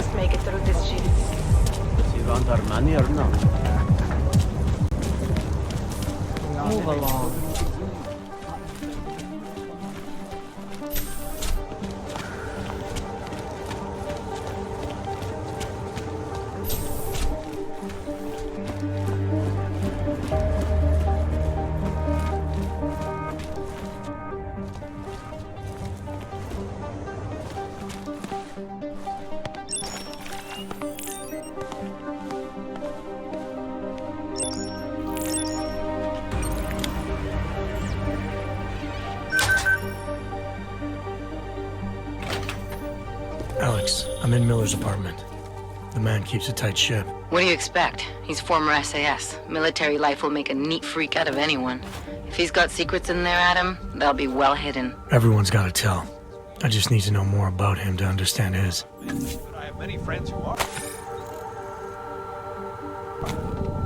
just make it through this shit. Do you want our money or not? Move along. Alex, I'm in Miller's apartment. The man keeps a tight ship. What do you expect? He's former SAS. Military life will make a neat freak out of anyone. If he's got secrets in there, Adam, they'll be well hidden. Everyone's got to tell. I just need to know more about him to understand his. But I have many friends who are.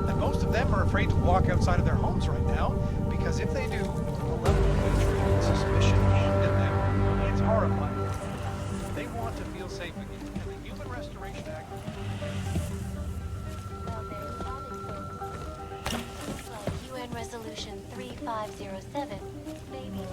And most of them are afraid to walk outside of their homes right now, because if they do, the level of hatred and suspicion aimed at them is horrifying. They want to feel safe again, and the Human Restoration Act... Like UN Resolution 3507, maybe.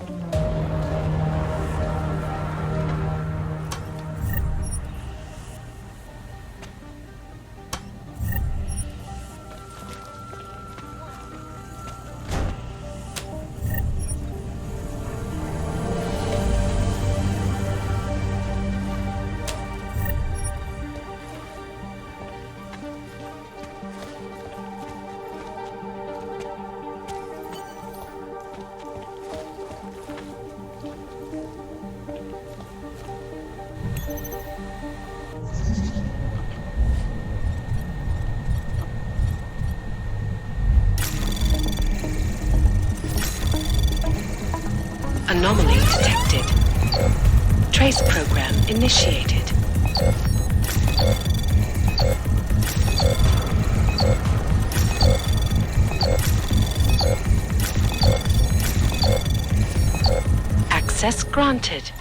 Anomaly detected. Trace program initiated. Access granted.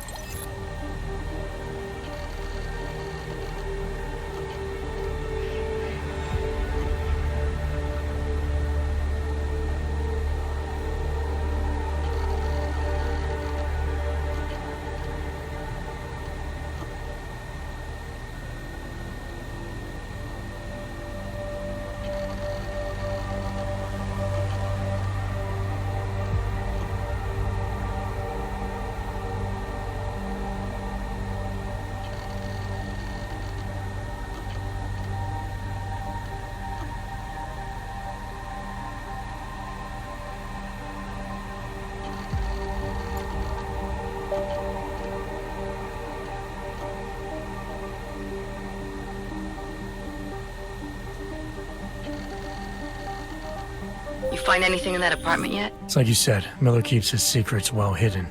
You find anything in that apartment yet? It's like you said, Miller keeps his secrets well hidden.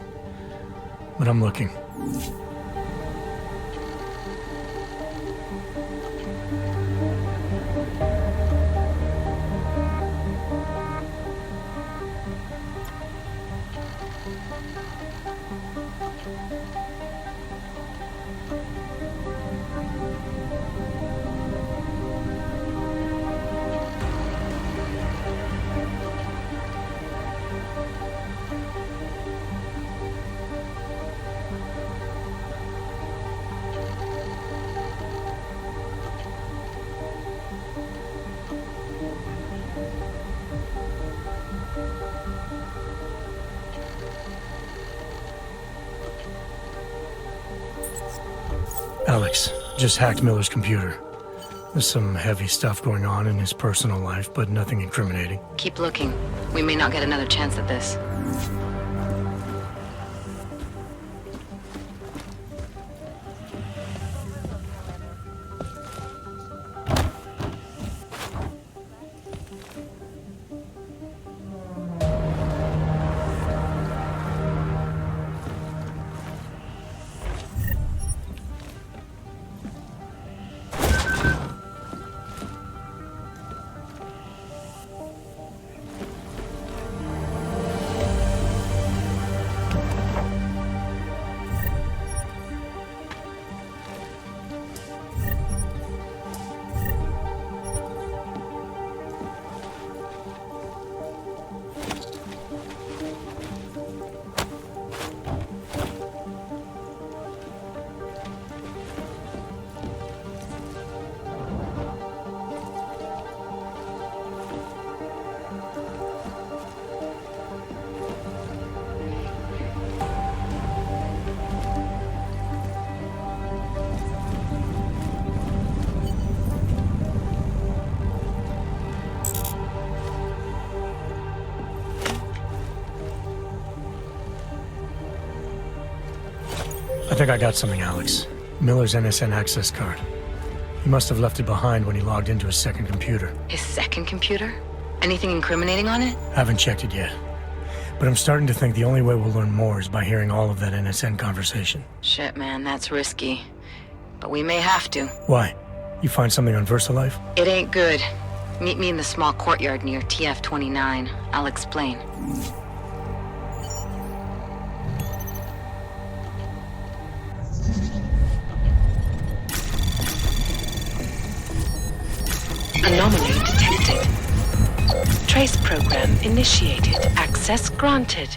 But I'm looking. Alex, just hacked Miller's computer. There's some heavy stuff going on in his personal life, but nothing incriminating. Keep looking. We may not get another chance at this. I think I got something, Alex. Miller's NSN access card. He must have left it behind when he logged into his second computer. His second computer? Anything incriminating on it? Haven't checked it yet. But I'm starting to think the only way we'll learn more is by hearing all of that NSN conversation. Shit, man, that's risky. But we may have to. Why? You find something on VersaLife? It ain't good. Meet me in the small courtyard near TF-29. I'll explain. Anomaly detected. Trace program initiated. Access granted.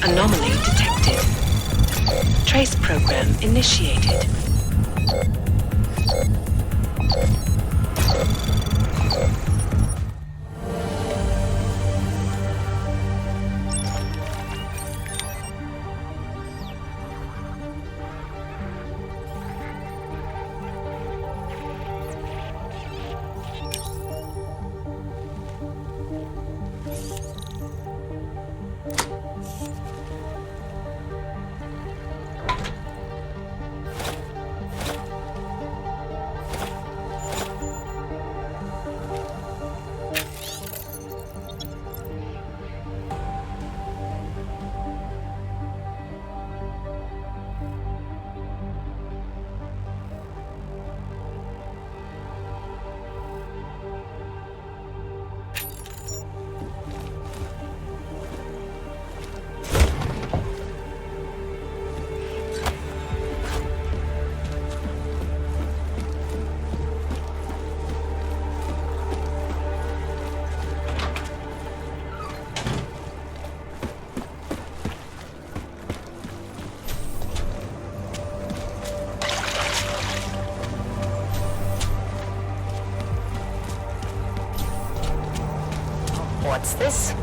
Anomaly detected. Trace program initiated. What's this?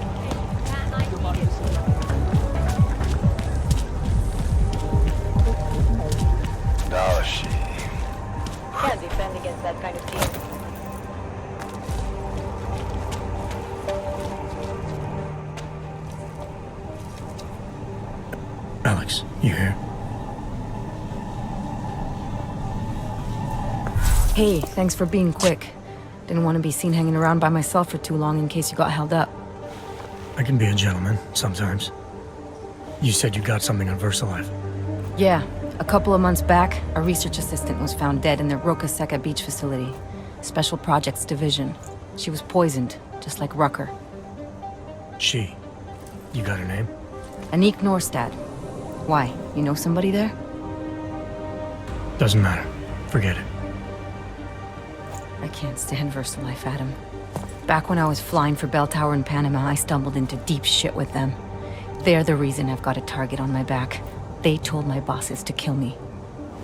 No, she. Can't defend against that kind of thing. Alex, you here? Hey, thanks for being quick. Didn't want to be seen hanging around by myself for too long in case you got held up. I can be a gentleman, sometimes. You said you got something on VersaLife. Yeah, a couple of months back, a research assistant was found dead in the Roca Seca beach facility. Special Projects Division. She was poisoned, just like Rucker. She. You got her name? Anik Norstad. Why, you know somebody there? Doesn't matter. Forget it. I can't stand VersaLife, Adam. Back when I was flying for Bell Tower in Panama, I stumbled into deep shit with them. They're the reason I've got a target on my back. They told my bosses to kill me.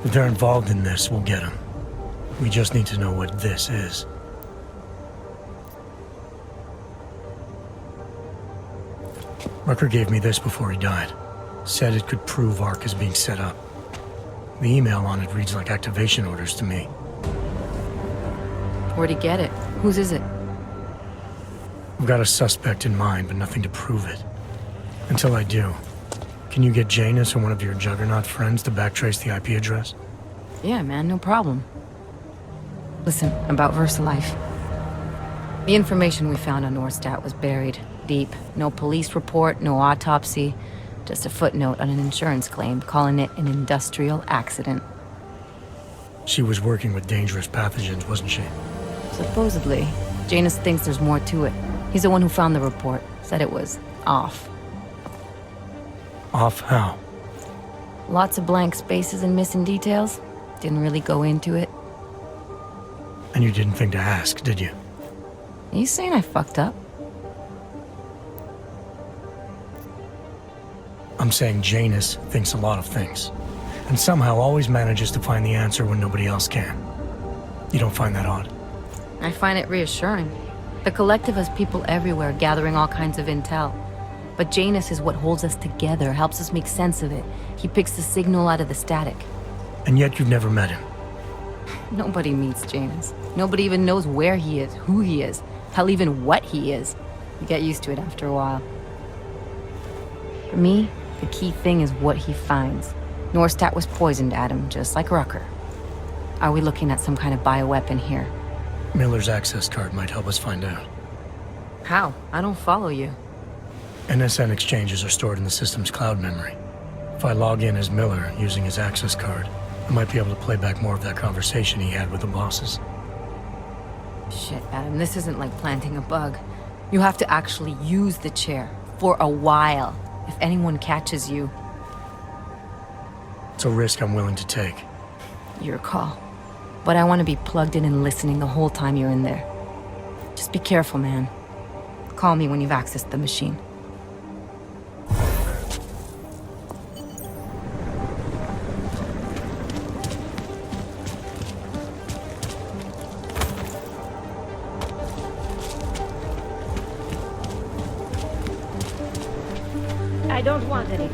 If they're involved in this, we'll get them. We just need to know what this is. Rucker gave me this before he died. Said it could prove Ark is being set up. The email on it reads like activation orders to me. Where'd he get it? Whose is it? I've got a suspect in mind, but nothing to prove it. Until I do, can you get Janus or one of your Juggernaut friends to backtrace the IP address? Yeah, man, no problem. Listen, about VersaLife. The information we found on Norstat was buried deep. No police report, no autopsy. Just a footnote on an insurance claim calling it an industrial accident. She was working with dangerous pathogens, wasn't she? Supposedly. Janus thinks there's more to it. He's the one who found the report. Said it was off. Off how? Lots of blank spaces and missing details. Didn't really go into it. And you didn't think to ask, did you? Are you saying I fucked up? I'm saying Janus thinks a lot of things, and somehow always manages to find the answer when nobody else can. You don't find that odd? I find it reassuring. The Collective has people everywhere gathering all kinds of intel. But Janus is what holds us together, helps us make sense of it. He picks the signal out of the static. And yet you've never met him. Nobody meets Janus. Nobody even knows where he is, who he is, hell, even what he is. You get used to it after a while. For me, the key thing is what he finds. Norstat was poisoned, Adam, just like Rucker. Are we looking at some kind of bioweapon here? Miller's access card might help us find out. How? I don't follow you. NSN exchanges are stored in the system's cloud memory. If I log in as Miller using his access card, I might be able to play back more of that conversation he had with the bosses. Shit, Adam, this isn't like planting a bug. You have to actually use the chair. For a while. If anyone catches you. It's a risk I'm willing to take. Your call. But I want to be plugged in and listening the whole time you're in there. Just be careful, man. Call me when you've accessed the machine. I don't want any.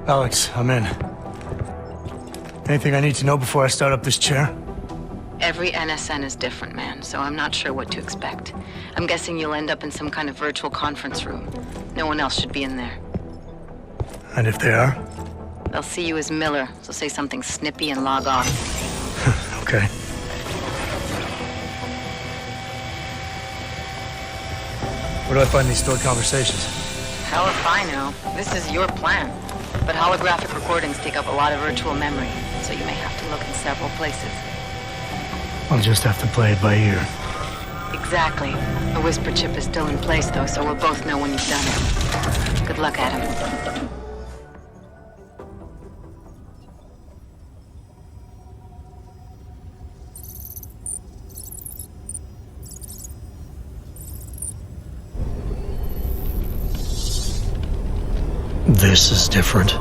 Alex, I'm in. Anything I need to know before I start up this chair? Every NSN is different, man, so I'm not sure what to expect. I'm guessing you'll end up in some kind of virtual conference room. No one else should be in there. And if they are? They'll see you as Miller, so say something snippy and log off. Okay. Where do I find these stored conversations? Hell if I know. This is your plan. But holographic recordings take up a lot of virtual memory, so you may have to look in several places. I'll just have to play it by ear. Exactly. The whisper chip is still in place, though, so we'll both know when you've done it. Good luck, Adam. This is different.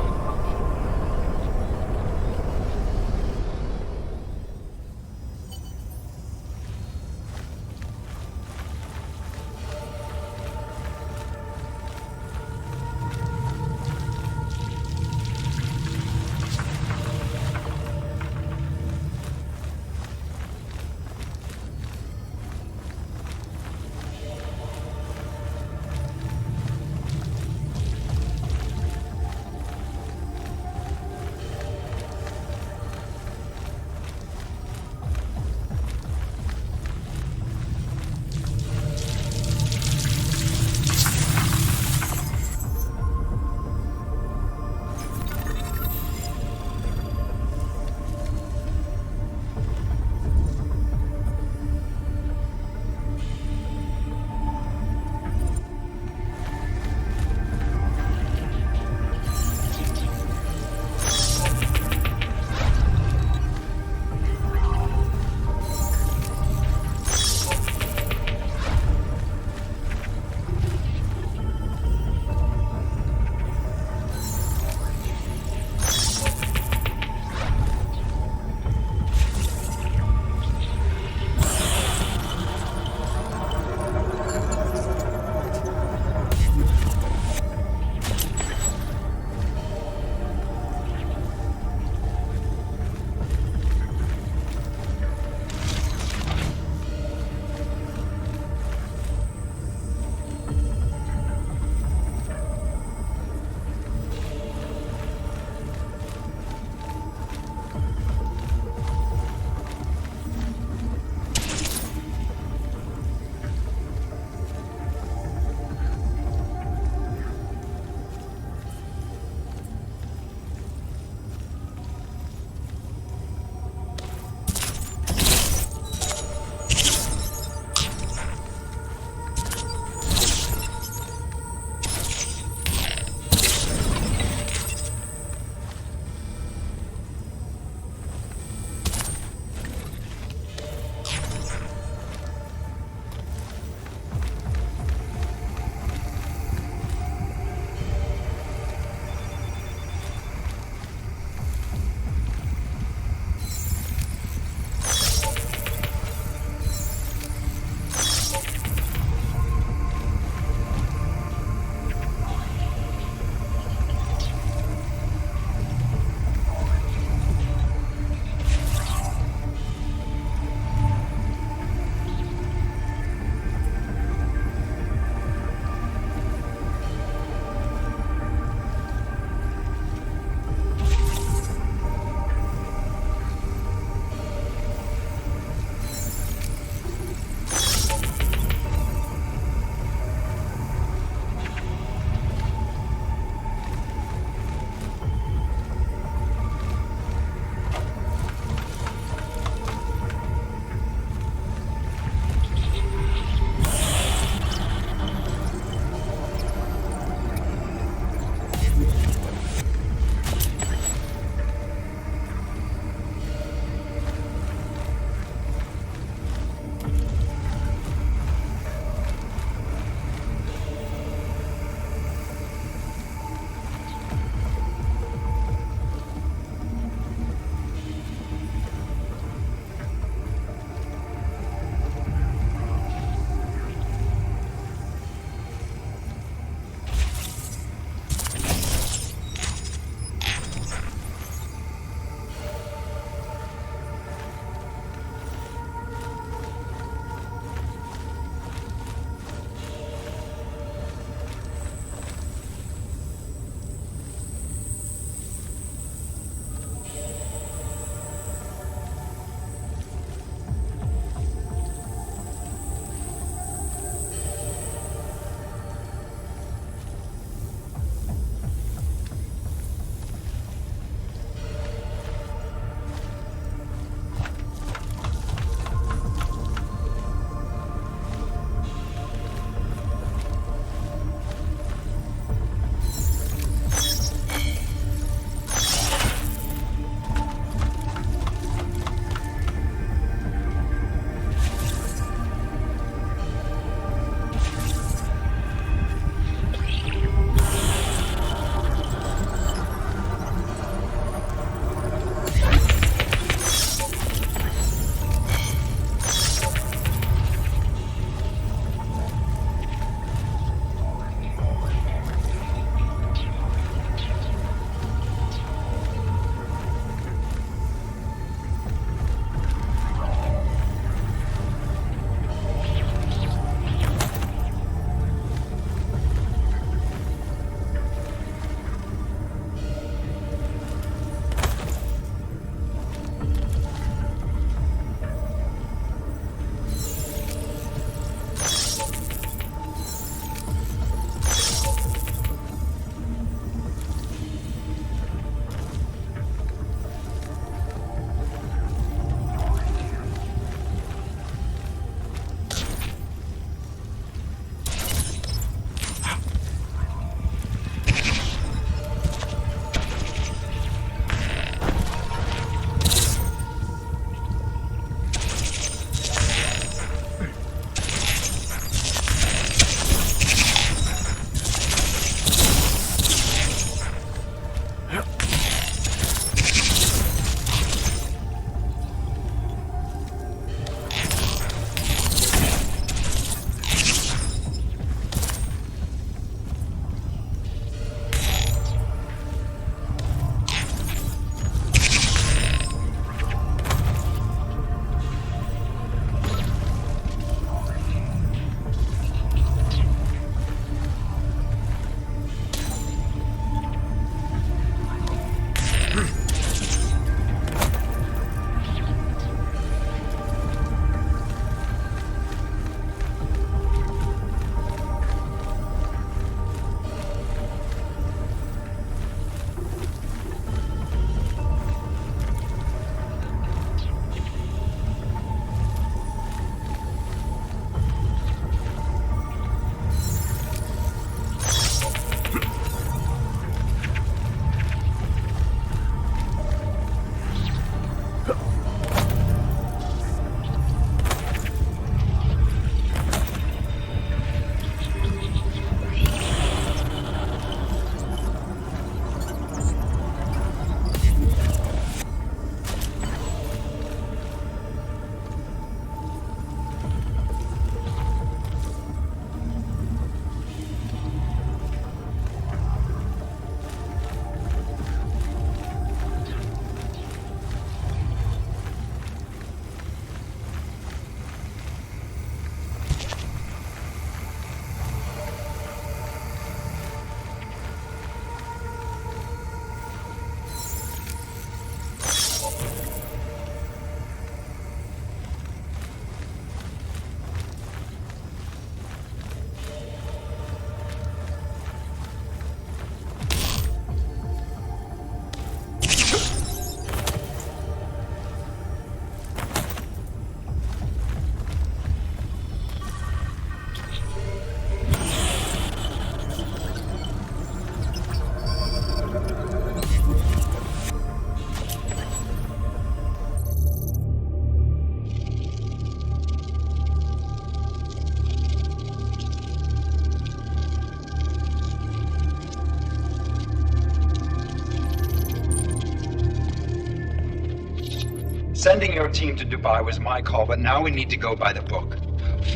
Sending your team to Dubai was my call, but now we need to go by the book.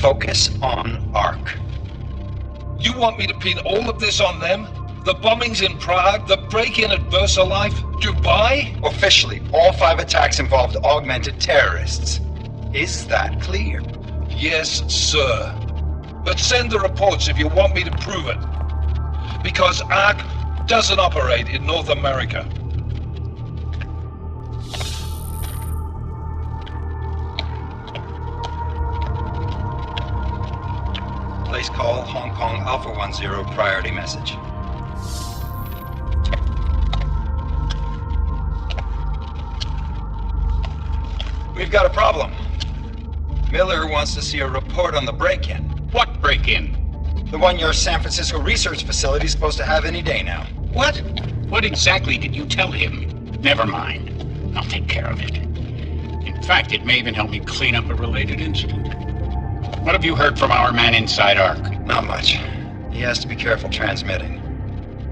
Focus on ARC. You want me to pin all of this on them? The bombings in Prague, the break-in at VersaLife, Dubai? Officially, all 5 attacks involved augmented terrorists. Is that clear? Yes, sir. But send the reports if you want me to prove it. Because ARC doesn't operate in North America. Place call, Hong Kong Alpha 10, priority message. We've got a problem. Miller wants to see a report on the break-in. What break-in? The one your San Francisco research facility is supposed to have any day now. What? What exactly did you tell him? Never mind. I'll take care of it. In fact, it may even help me clean up a related incident. What have you heard from our man inside ARC? Not much. He has to be careful transmitting.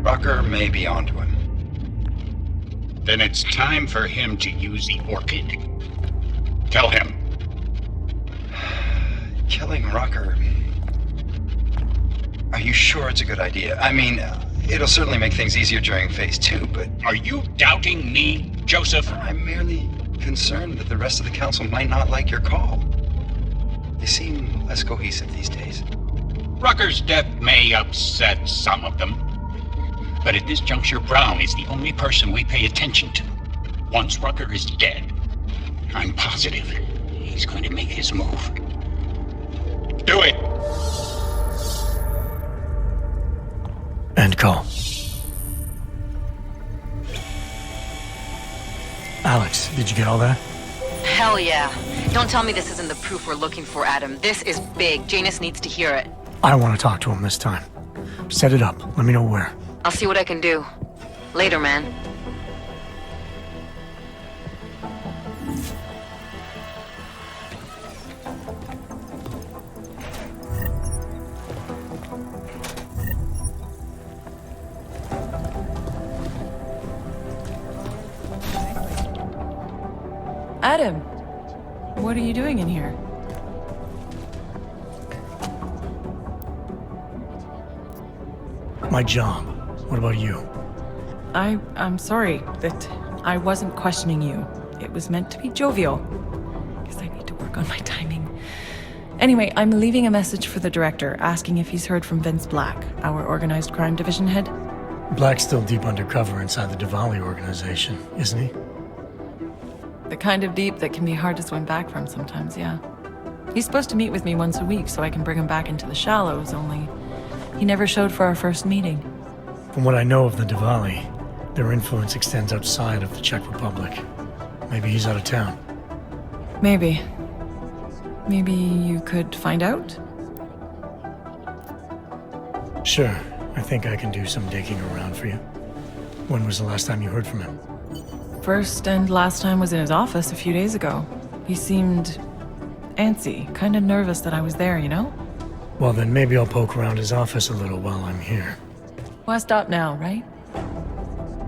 Rucker may be onto him. Then it's time for him to use the Orchid. Tell him. Killing Rucker... Are you sure it's a good idea? I mean, it'll certainly make things easier during Phase 2, but... Are you doubting me, Joseph? I'm merely concerned that the rest of the council might not like your call. They seem less cohesive these days. Rucker's death may upset some of them. But at this juncture, Brown is the only person we pay attention to. Once Rucker is dead, I'm positive he's going to make his move. Do it! End call. Alex, did you get all that? Hell yeah. Don't tell me this isn't the proof we're looking for, Adam. This is big. Janus needs to hear it. I want to talk to him this time. Set it up. Let me know where. I'll see what I can do. Later, man. Adam, what are you doing in here? My job. What about you? I'm sorry that I wasn't questioning you. It was meant to be jovial. Guess I need to work on my timing. Anyway, I'm leaving a message for the director, asking if he's heard from Vince Black, our organized crime division head. Black's still deep undercover inside the Diwali organization, isn't he? The kind of deep that can be hard to swim back from sometimes, yeah. He's supposed to meet with me once a week so I can bring him back into the shallows, only he never showed for our first meeting. From what I know of the Diwali, their influence extends outside of the Czech Republic. Maybe he's out of town. Maybe. Maybe you could find out? Sure. I think I can do some digging around for you. When was the last time you heard from him? First and last time was in his office a few days ago. He seemed antsy, kind of nervous that I was there, you know? Well, then maybe I'll poke around his office a little while I'm here. Why stop now, right?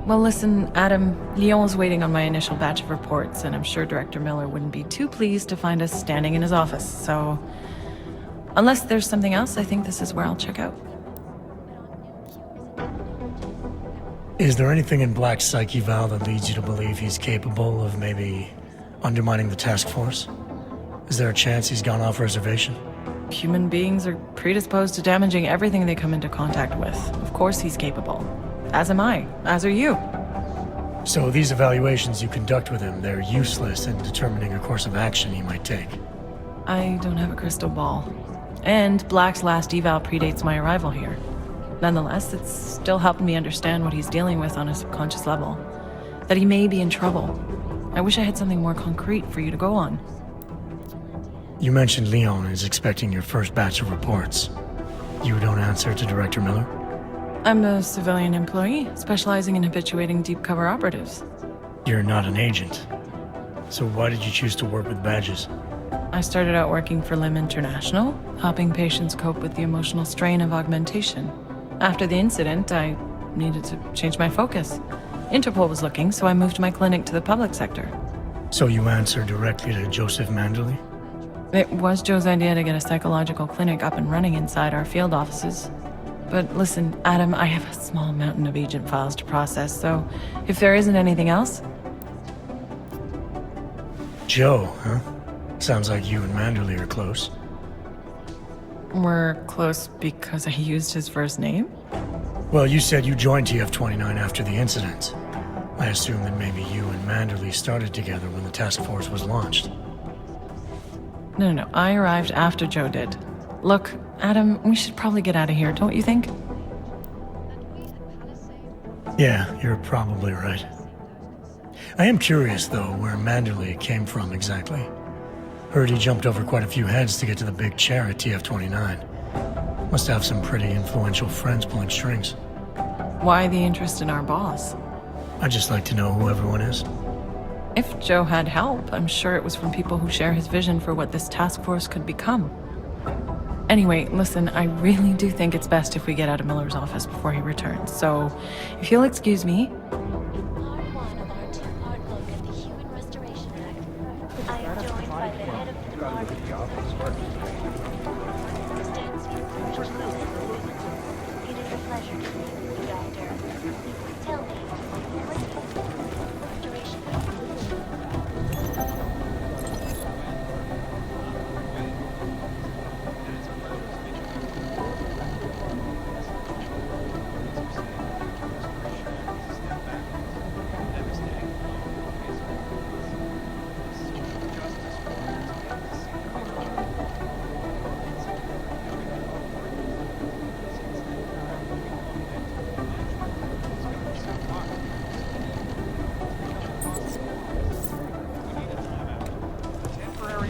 Well, listen, Adam, Lyon's waiting on my initial batch of reports, and I'm sure Director Miller wouldn't be too pleased to find us standing in his office, so... Unless there's something else, I think this is where I'll check out. Is there anything in Black's psyche, Val, that leads you to believe he's capable of maybe undermining the task force? Is there a chance he's gone off reservation? Human beings are predisposed to damaging everything they come into contact with. Of course he's capable. As am I. As are you. So these evaluations you conduct with him, they're useless in determining a course of action he might take? I don't have a crystal ball. And Black's last eval predates my arrival here. Nonetheless, it's still helping me understand what he's dealing with on a subconscious level. That he may be in trouble. I wish I had something more concrete for you to go on. You mentioned Leon is expecting your first batch of reports. You don't answer to Director Miller? I'm a civilian employee, specializing in habituating deep cover operatives. You're not an agent. So why did you choose to work with badges? I started out working for LIM International, helping patients cope with the emotional strain of augmentation. After the incident, I needed to change my focus. Interpol was looking, so I moved my clinic to the public sector. So you answer directly to Joseph Manderley? It was Joe's idea to get a psychological clinic up and running inside our field offices. But listen, Adam, I have a small mountain of agent files to process, so if there isn't anything else... Joe, huh? Sounds like you and Manderley are close. We're close because I used his first name? Well, you said you joined TF-29 after the incident. I assume that maybe you and Manderley started together when the task force was launched. No, I arrived after Joe did. Look, Adam, we should probably get out of here, don't you think? Yeah, you're probably right. I am curious, though, where Manderley came from exactly. Heard he jumped over quite a few heads to get to the big chair at TF-29. Must have some pretty influential friends pulling strings. Why the interest in our boss? I'd just like to know who everyone is. If Joe had help, I'm sure it was from people who share his vision for what this task force could become. Anyway, listen, I really do think it's best if we get out of Miller's office before he returns, so if you'll excuse me... Part 1 of our two-part look at the Human Restoration Act. I am joined by the head of the Department of Mr. Stansfield. It is a pleasure to meet you, Doctor. Tell me, what is the Restoration Act?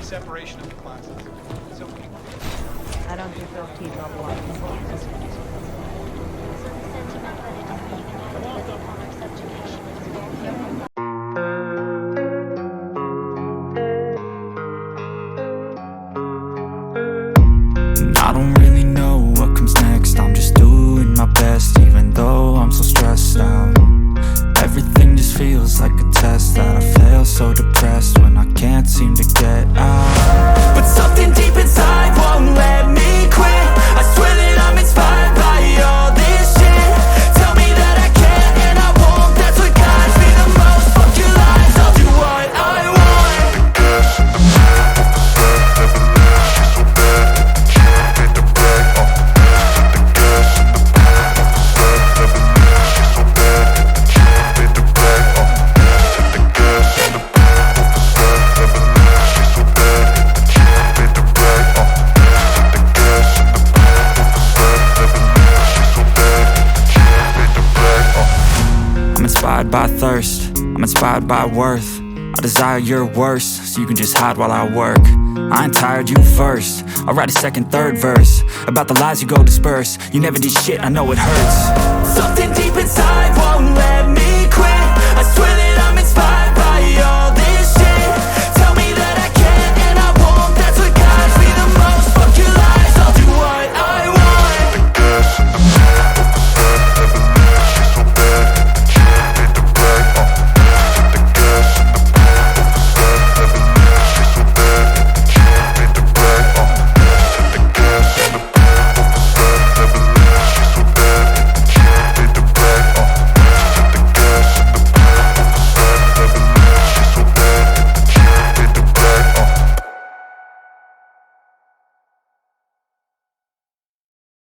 Separation of the classes. So I don't think those teeth are blocked. So the sentimental editing being enacted upon our subjugation is very I don't really know what comes next. I'm just doing my best, even though I'm so stressed out. Everything just feels like a test that I fail, so depressed when I can't seem to get out. But something deep inside won't let me quit. I swear that I'm inspired by all this shit. Tell me that I can and I won't. That's what guides me the most. Fuck your lies, I'll do what I want. The gas in the back of the set never left. She's so bad that the chick made the brag. The gas in the back of the set never left. She's so bad that the chick made the brag. The gas in the back of the set never left. She's so bad that the chick made the brag. The gas in the back of the set never left. She's so bad that the chick made the brag. I'm inspired by thirst, I'm inspired by worth. I desire your worst, so you can just hide while I work. I ain't tired, you first. I'll write a second, third verse about the lies you go disperse. You never did shit, I know it hurts. Something deep inside won't let